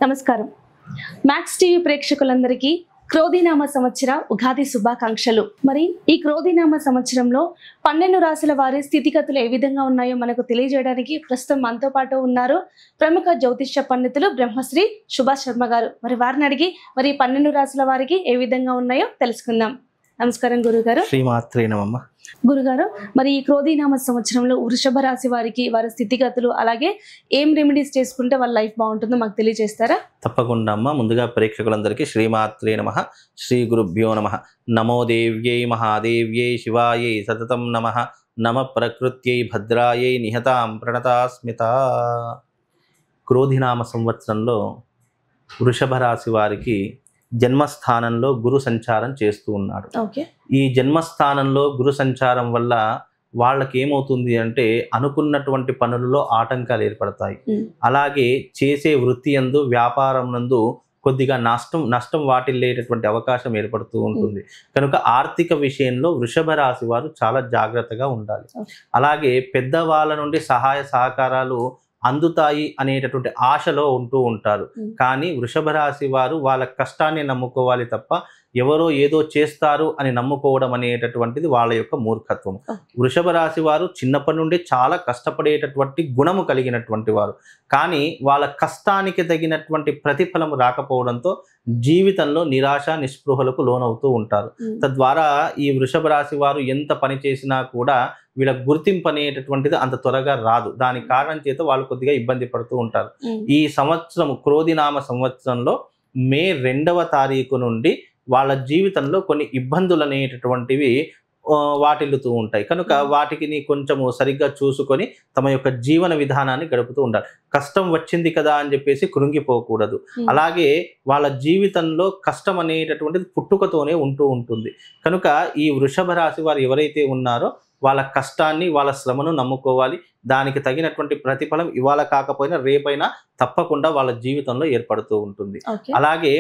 నమస్కారం. Max TV ప్రేక్షకులందరికీ క్రోధినామ సంవత్సర ఉగాది శుభాకాంక్షలు. మరి ఈ క్రోధినామ సంవత్సరంలో 12 రాశుల వారి స్థితిగతులు ఏ విధంగా ఉన్నాయో మనకు తెలియజేయడానికి ప్రస్తుతం మనతో పాటు ఉన్నారు ప్రముఖ జ్యోతిష్య పండితులు బ్రహ్మశ్రీ సుభాష్ శర్మ గారు. మరి వారిని అడిగి మరి 12 రాశుల వారికి ఏ విధంగా ఉన్నాయో తెలుసుకుందాం. నమస్కారం గురుగారు. శ్రీమాత్రే నమః. గురుగారు, మరి ఈ క్రోధినామ సంవత్సరంలో వృషభ రాశి వారికి వారి స్థితిగతులు అలాగే ఏం రెమెడీస్ చేసుకుంటే వాళ్ళ లైఫ్ బాగుంటుందో మాకు తెలియజేస్తారా? తప్పకుండా అమ్మ. ముందుగా ప్రేక్షకులందరికీ శ్రీమాత్రే నమః, శ్రీ గురుభ్యో నమః. నమో దేవ్యై మహాదేవ్యై శివాయై సతతం నమః. నమ ప్రకృత్యై భద్రాయై నిహతాం ప్రణతాస్మిత. క్రోధినామ సంవత్సరంలో వృషభ రాశి వారికి జన్మస్థానంలో గురు సంచారం చేస్తూ ఉన్నాడు. ఈ జన్మస్థానంలో గురు సంచారం వల్ల వాళ్ళకి ఏమవుతుంది అంటే అనుకున్నటువంటి పనులలో ఆటంకాలు ఏర్పడతాయి. అలాగే చేసే వృత్తి యందు వ్యాపారం నందు కొద్దిగా నష్టం వాటిల్లేటటువంటి అవకాశం ఏర్పడుతూ ఉంటుంది. కనుక ఆర్థిక విషయంలో వృషభ రాశి వారు చాలా జాగ్రత్తగా ఉండాలి. అలాగే పెద్దవాళ్ళ నుండి సహాయ సహకారాలు అందుతాయి అనేటటువంటి ఆశలో ఉంటూ ఉంటారు. కానీ వృషభ రాశి వారు వాళ్ళ కష్టాన్ని నమ్ముకోవాలి తప్ప ఎవరో ఏదో చేస్తారు అని నమ్ముకోవడం అనేటటువంటిది వాళ్ళ యొక్క మూర్ఖత్వం. వృషభ రాశి వారు చిన్నప్పటి నుండి చాలా కష్టపడేటటువంటి గుణము కలిగినటువంటి వారు. కానీ వాళ్ళ కష్టానికి తగినటువంటి ప్రతిఫలం రాకపోవడంతో జీవితంలో నిరాశ నిస్పృహలకు లోనవుతూ ఉంటారు. తద్వారా ఈ వృషభ రాశి వారు ఎంత పని చేసినా కూడా వీళ్ళ గుర్తింపు అనేటటువంటిది అంత త్వరగా రాదు. దాని కారణం చేత వాళ్ళు కొద్దిగా ఇబ్బంది పడుతూ ఉంటారు. ఈ సంవత్సరం క్రోధినామ సంవత్సరంలో మే 2వ తారీఖు నుండి వాళ్ళ జీవితంలో కొన్ని ఇబ్బందులు అనేటటువంటివి వాటిల్లుతూ ఉంటాయి. కనుక వాటికి కొంచెము సరిగ్గా చూసుకొని తమ యొక్క జీవన విధానాన్ని గడుపుతూ ఉండాలి. కష్టం వచ్చింది కదా అని చెప్పేసి కృంగిపోకూడదు. అలాగే వాళ్ళ జీవితంలో కష్టం అనేటటువంటిది పుట్టుకతోనే ఉంటూ ఉంటుంది. కనుక ఈ వృషభ రాశి వారు ఎవరైతే ఉన్నారో వాళ్ళ కష్టాన్ని వాళ్ళ శ్రమను నమ్ముకోవాలి. దానికి తగినటువంటి ప్రతిఫలం ఇవాళ కాకపోయినా రేపైనా తప్పకుండా వాళ్ళ జీవితంలో ఏర్పడుతూ ఉంటుంది. అలాగే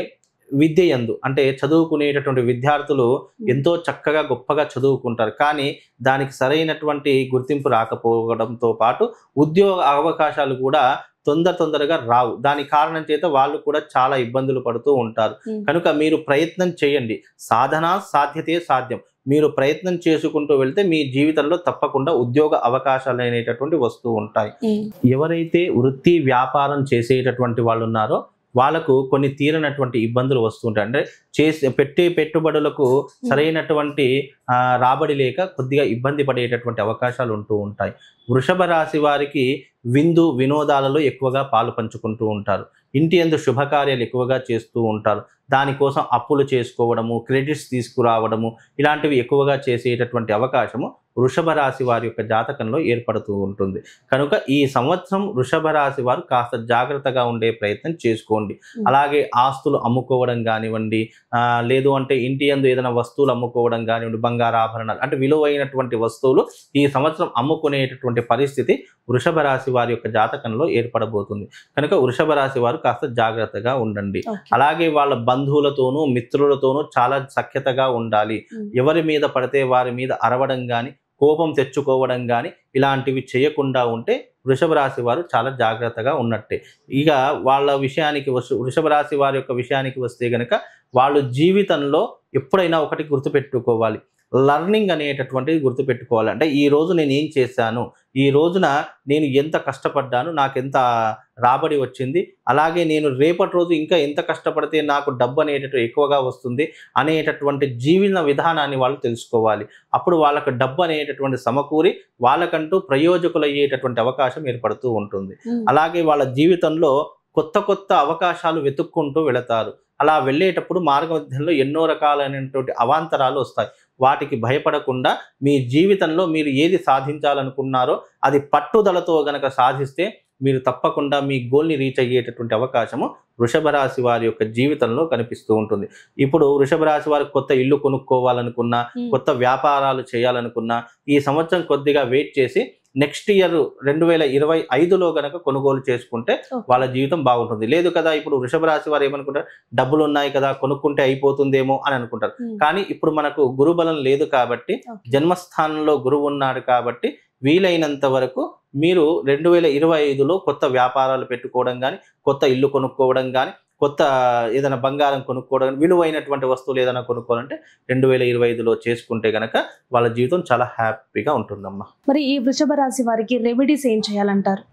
విద్య యందు అంటే చదువుకునేటటువంటి విద్యార్థులు ఎంతో చక్కగా గొప్పగా చదువుకుంటారు. కానీ దానికి సరైనటువంటి గుర్తింపు రాకపోవడంతో పాటు ఉద్యోగ అవకాశాలు కూడా తొందరగా రావు. దాని కారణం చేత వాళ్ళు కూడా చాలా ఇబ్బందులు పడుతూ ఉంటారు. కనుక మీరు ప్రయత్నం చేయండి. సాధన సాధ్యతే సాధ్యం. మీరు ప్రయత్నం చేసుకుంటూ వెళ్తే మీ జీవితంలో తప్పకుండా ఉద్యోగ అవకాశాలు అనేటటువంటి వస్తూ ఉంటాయి. ఎవరైతే వృత్తి వ్యాపారం చేసేటటువంటి వాళ్ళు ఉన్నారో వాళ్ళకు కొన్ని తీరనటువంటి ఇబ్బందులు వస్తుంటాయి. అంటే పెట్టే పెట్టుబడులకు సరైనటువంటి రాబడి లేక కొద్దిగా ఇబ్బంది పడేటటువంటి అవకాశాలు ఉంటూ ఉంటాయి. వృషభ రాశి వారికి విందు వినోదాలలో ఎక్కువగా పాలు పంచుకుంటూ ఉంటారు. ఇంటి యందు శుభకార్యాలు ఎక్కువగా చేస్తూ ఉంటారు. దానికోసం అప్పులు చేసుకోవడము, క్రెడిట్స్ తీసుకురావడము ఇలాంటివి ఎక్కువగా చేసేటటువంటి అవకాశము వృషభ రాశి వారి యొక్క జాతకంలో ఏర్పడుతూ ఉంటుంది. కనుక ఈ సంవత్సరం వృషభ రాశి వారు కాస్త జాగ్రత్తగా ఉండే ప్రయత్నం చేసుకోండి. అలాగే ఆస్తులు అమ్ముకోవడం కానివ్వండి, లేదు అంటే ఇంటి యందు ఏదైనా వస్తువులు అమ్ముకోవడం కానివ్వండి, బంగారాభరణాలు అంటే విలువైనటువంటి వస్తువులు ఈ సంవత్సరం అమ్ముకునేటటువంటి పరిస్థితి వృషభ రాశి వారి యొక్క జాతకంలో ఏర్పడబోతుంది. కనుక వృషభ రాశి వారు కాస్త జాగ్రత్తగా ఉండండి. అలాగే వాళ్ళ బంధువులతోనూ మిత్రులతోనూ చాలా సఖ్యతగా ఉండాలి. ఎవరి మీద పడితే వారి మీద అరవడం కానీ కోపం తెచ్చుకోవడం కానీ ఇలాంటివి చేయకుండా ఉంటే వృషభ రాశి వారు చాలా జాగ్రత్తగా ఉన్నట్టే. ఇక వాళ్ళ విషయానికి వృషభ రాశి వారి యొక్క విషయానికి వస్తే గనక వాళ్ళు జీవితంలో ఎప్పుడైనా ఒకటి గుర్తుపెట్టుకోవాలి. లర్నింగ్ అనేటటువంటిది గుర్తుపెట్టుకోవాలి. అంటే ఈ రోజు నేను ఏం చేశాను, ఈ రోజున నేను ఎంత కష్టపడ్డాను, నాకు ఎంత రాబడి వచ్చింది, అలాగే నేను రేపటి రోజు ఇంకా ఎంత కష్టపడితే నాకు డబ్బు అనేటటువంటి ఎక్కువగా వస్తుంది అనేటటువంటి జీవన విధానాన్ని వాళ్ళు తెలుసుకోవాలి. అప్పుడు వాళ్ళకు డబ్బు అనేటటువంటి సమకూరి వాళ్ళకంటూ ప్రయోజకులయ్యేటటువంటి అవకాశం ఏర్పడుతూ ఉంటుంది. అలాగే వాళ్ళ జీవితంలో కొత్త అవకాశాలు వెతుక్కుంటూ వెళతారు. అలా వెళ్ళేటప్పుడు మార్గ మధ్యంలో ఎన్నో రకాలైనటువంటి అవాంతరాలు వస్తాయి. వాటికి భయపడకుండా మీ జీవితంలో మీరు ఏది సాధించాలనుకున్నారో అది పట్టుదలతో గనక సాధిస్తే మీరు తప్పకుండా మీ గోల్ని రీచ్ అయ్యేటటువంటి అవకాశము వృషభ రాశి వారి యొక్క జీవితంలో కనిపిస్తూ ఉంటుంది. ఇప్పుడు వృషభ రాశి వారికి కొత్త ఇల్లు కొనుక్కోవాలనుకున్నా, కొత్త వ్యాపారాలు చేయాలనుకున్నా ఈ సంవత్సరం కొద్దిగా వెయిట్ చేసి నెక్స్ట్ ఇయర్ 2025లో గనక కొనుగోలు చేసుకుంటే వాళ్ళ జీవితం బాగుంటుంది. లేదు కదా ఇప్పుడు వృషభ రాశి వారు ఏమనుకుంటారు, డబ్బులు ఉన్నాయి కదా కొనుక్కుంటే అయిపోతుందేమో అని అనుకుంటారు. కానీ ఇప్పుడు మనకు గురుబలం లేదు కాబట్టి, జన్మస్థానంలో గురువు ఉన్నాడు కాబట్టి వీలైనంత వరకు మీరు 2025లో కొత్త వ్యాపారాలు పెట్టుకోవడం కానీ, కొత్త ఇల్లు కొనుక్కోవడం కానీ, కొత్త ఏదైనా బంగారం కొనుక్కోవడం, విలువైనటువంటి వస్తువులు ఏదైనా కొనుక్కోవాలంటే 2025లో చేసుకుంటే గనక వాళ్ళ జీవితం చాలా హ్యాపీగా ఉంటుందమ్మా. మరి ఈ వృషభ రాశి వారికి రెమెడీస్ ఏం చేయాలంటారు?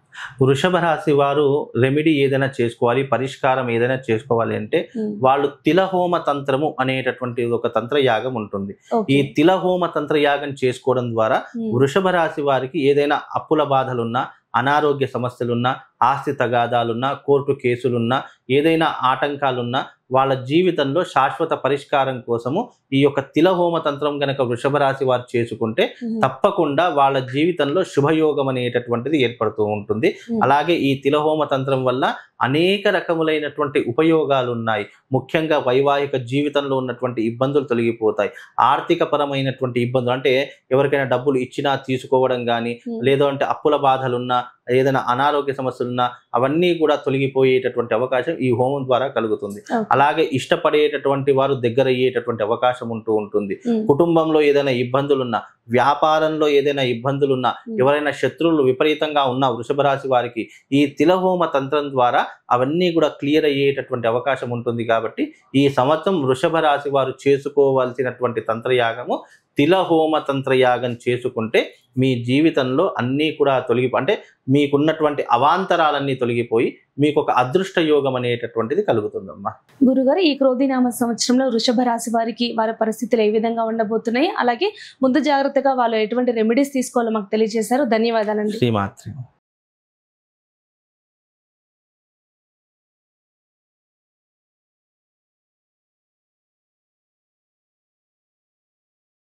వృషభ రాశి వారు రెమెడీ ఏదైనా చేసుకోవాలి, పరిష్కారం ఏదైనా చేసుకోవాలి అంటే వాళ్ళు తిలహోమ తంత్రము అనేటటువంటి ఒక తంత్రయాగం ఉంటుంది. ఈ తిలహోమ తంత్రయాగం చేసుకోవడం ద్వారా వృషభ రాశి వారికి ఏదైనా అప్పుల బాధలున్నా, అనారోగ్య సమస్యలున్నా, ఆస్తి తగాదాలున్నా, కోర్టు కేసులున్నా, ఏదైనా ఆటంకాలున్నా వాళ్ళ జీవితంలో శాశ్వత పరిష్కారం కోసము ఈ యొక్క తిలహోమ తంత్రం గనక వృషభ రాశి వారు చేసుకుంటే తప్పకుండా వాళ్ళ జీవితంలో శుభయోగం అనేటటువంటిది ఏర్పడుతూ ఉంటుంది. అలాగే ఈ తిలహోమ తంత్రం వల్ల అనేక రకములైనటువంటి ఉపయోగాలు ఉన్నాయి. ముఖ్యంగా వైవాహిక జీవితంలో ఉన్నటువంటి ఇబ్బందులు తొలగిపోతాయి. ఆర్థిక పరమైనటువంటి ఇబ్బందులు అంటే ఎవరికైనా డబ్బులు ఇచ్చినా తీసుకోవడం కానీ, లేదంటే అప్పుల బాధలున్నా, ఏదైనా అనారోగ్య సమస్యలున్నా అవన్నీ కూడా తొలగిపోయేటటువంటి అవకాశం ఈ హోమం ద్వారా కలుగుతుంది. అలాగే ఇష్టపడేటటువంటి వారు దగ్గర అయ్యేటటువంటి అవకాశం ఉంటూ ఉంటుంది. కుటుంబంలో ఏదైనా ఇబ్బందులున్నా, వ్యాపారంలో ఏదైనా ఇబ్బందులున్నా, ఎవరైనా శత్రువులు విపరీతంగా ఉన్న వృషభ రాశి వారికి ఈ తిలహోమ తంత్రం ద్వారా అవన్నీ కూడా క్లియర్ అయ్యేటటువంటి అవకాశం ఉంటుంది. కాబట్టి ఈ సంవత్సరం వృషభ రాశి వారు చేసుకోవాల్సినటువంటి తంత్రయాగము తిలహోమ తంత్రయాగం చేసుకుంటే మీ జీవితంలో అన్నీ కూడా అంటే మీకున్నటువంటి అవాంతరాలన్నీ తొలగిపోయి మీకు ఒక అదృష్ట యోగం అనేటటువంటిది కలుగుతుందమ్మా. గురుగారు, ఈ క్రోధినామ సంవత్సరంలో వృషభ రాశి వారికి వారి పరిస్థితులు ఏ విధంగా ఉండబోతున్నాయి, అలాగే ముందు జాగ్రత్తగా వాళ్ళు ఎటువంటి రెమెడీస్ తీసుకోవాలో మాకు తెలియజేశారు. ధన్యవాదాలండి. శ్రీమాత్రి.